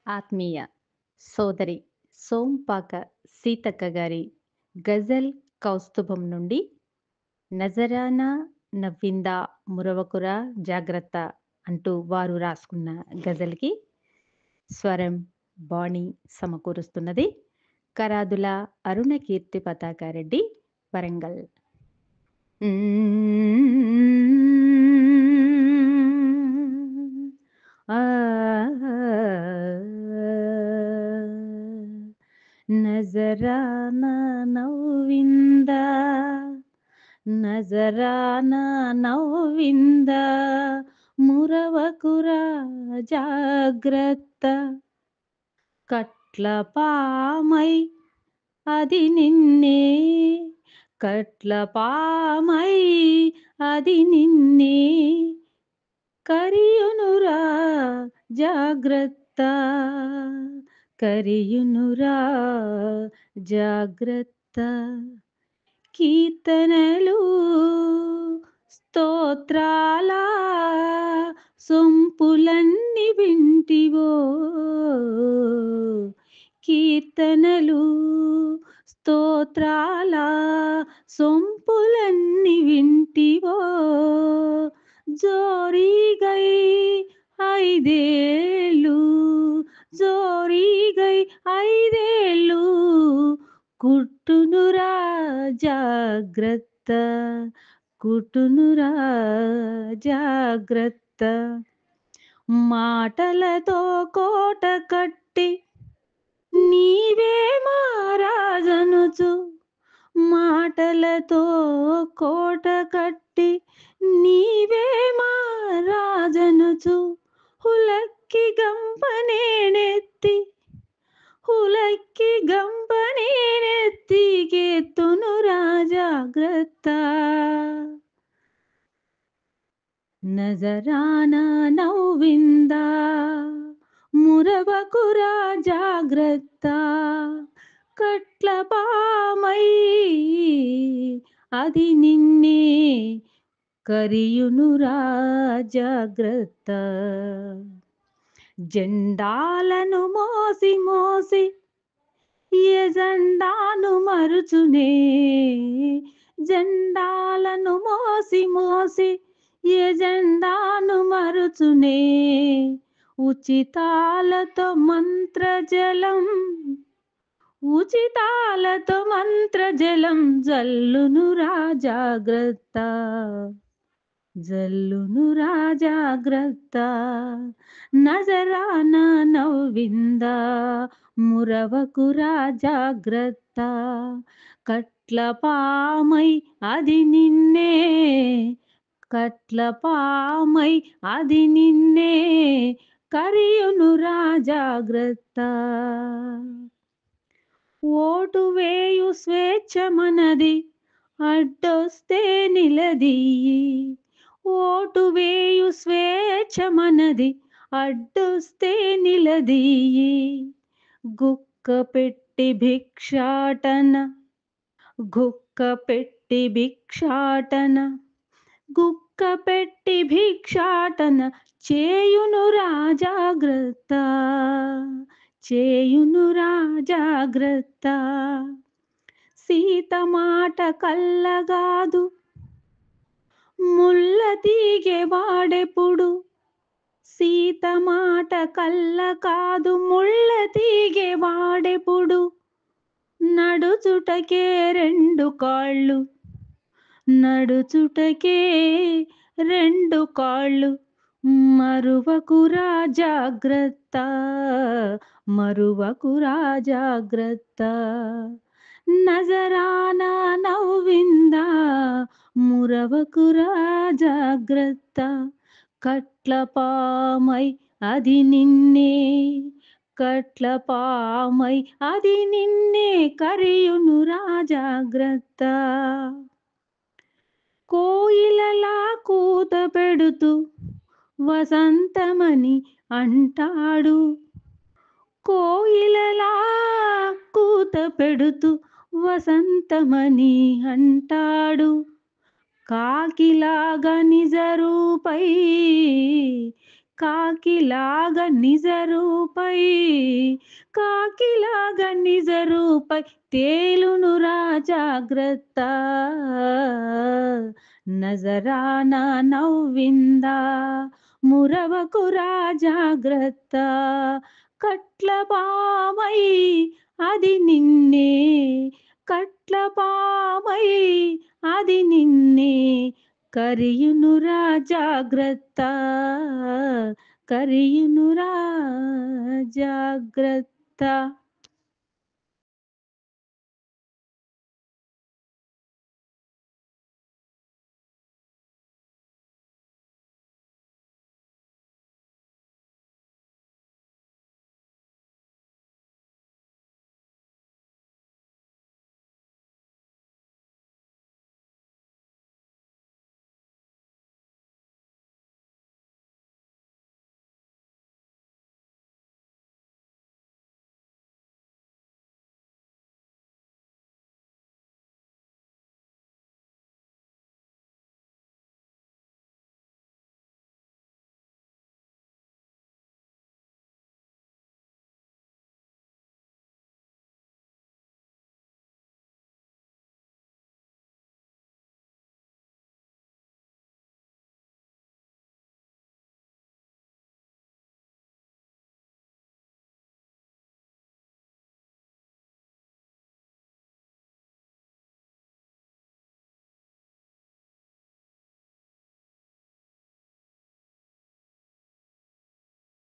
ఆత్మీయ సోదరి సోంపాక సీతక్క గారి గజల్ కౌస్తుభం నుండి నజరానా నవ్విందా మురవకురా జాగ్రత్త అంటూ వారు రాసుకున్న గజల్కి స్వరం బాణి సమకూరుస్తున్నది కరాదుల అరుణ కీర్తి పతాకారెడ్డి వరంగల్. ఆ నజరానా నవ్విందా నజరానా నవ్విందా మురవకురా జాగ్రత్త కట్ల పామై అది నిన్నే కట్ల పామై అది నిన్నే కరియునురా జాగ్రత్త కరియునురా జాగ్రత్త కీర్తనలు స్తోత్రాల సొంపులన్నీ వింటివో కీర్తనలు స్తోత్రాల సొంపులన్నీ వింటివో జోరీగై ఐదేళ్ళు జోరీగై ఐదేళ్ళు కుట్టునురా జాగ్రత్త కుట్టునురా జాగ్రత్త మాటలతో కోట కట్టి నీవే మహారాజనుచు మాటలతో కోట కట్టి నీవే మహారాజనుచు హులక్కి గంపనేనెత్తి హులక్కి గంపనేనెత్తి కేతునురా జాగ్రత్త నజరానా నవ్విందా మురవకురా జాగ్రత్త కట్ల పామై అది నిన్నే కరియునురా జాగ్రత్త జెండాలను మోసి మోసి ఎజెండాను మరుచునే జెండాలను మోసి మోసి ఎజెండాను మరుచునే ఉచితాలతో మంత్రజలం ఉచితాలతో మంత్రజలం జల్లునురా జాగ్రత్త జల్లునురా జాగ్రత్త నజరానా నవ్విందా మురవకురా జాగ్రత్త కట్ల పామై అది నిన్నే కట్ల పామై అది నిన్నే కరియునురా జాగ్రత్త ఓటు వేయు స్వేచ్ఛ మనది అడ్డొస్తే నిలదీయి ఓటు వేయు స్వేచ్ఛ మనది అడ్డొస్తే నిలదీయి గుక్క పెట్టి భిక్షాటన గుక్క పెట్టి భిక్షాటన గుక్క పెట్టి భిక్షాటన చేయునురా జాగ్రత్త చేయునురా జాగ్రత్త సీత మాట కల్లగాదు ముల్ల తీగె వాడెప్పుడు సీత మాట కల్ల కాదు ముళ్ళ తీగె వాడెప్పుడు నడుచుటకే రెండు కాళ్ళు నడుచుటకే రెండు కాళ్ళు మరువకురా జాగ్రత్త మరువకురా జాగ్రత్త నజరానా నవ్విందా మురవకురా జాగ్రత్త కట్ల పామై అది నిన్నే కట్ల పామై అది నిన్నే కరియునురా జాగ్రత్త కోయిలలా కూత పెడుతూ వసంతమని అంటాడు కోయిలలా కూత పెడుతూ వసంతమని అంటాడు కాకిలాగా నిజరూపై కాకిలాగా నిజరూపై కాకిలాగా నిజరూపై తేలునురా జాగ్రత్త నజరానా నవ్విందా మురవకురా జాగ్రత్త కట్లపామై అది నిన్నే కట్లపామై అది నిన్నే కరియునురా జాగ్రత్త కరియునురా జాగ్రత్త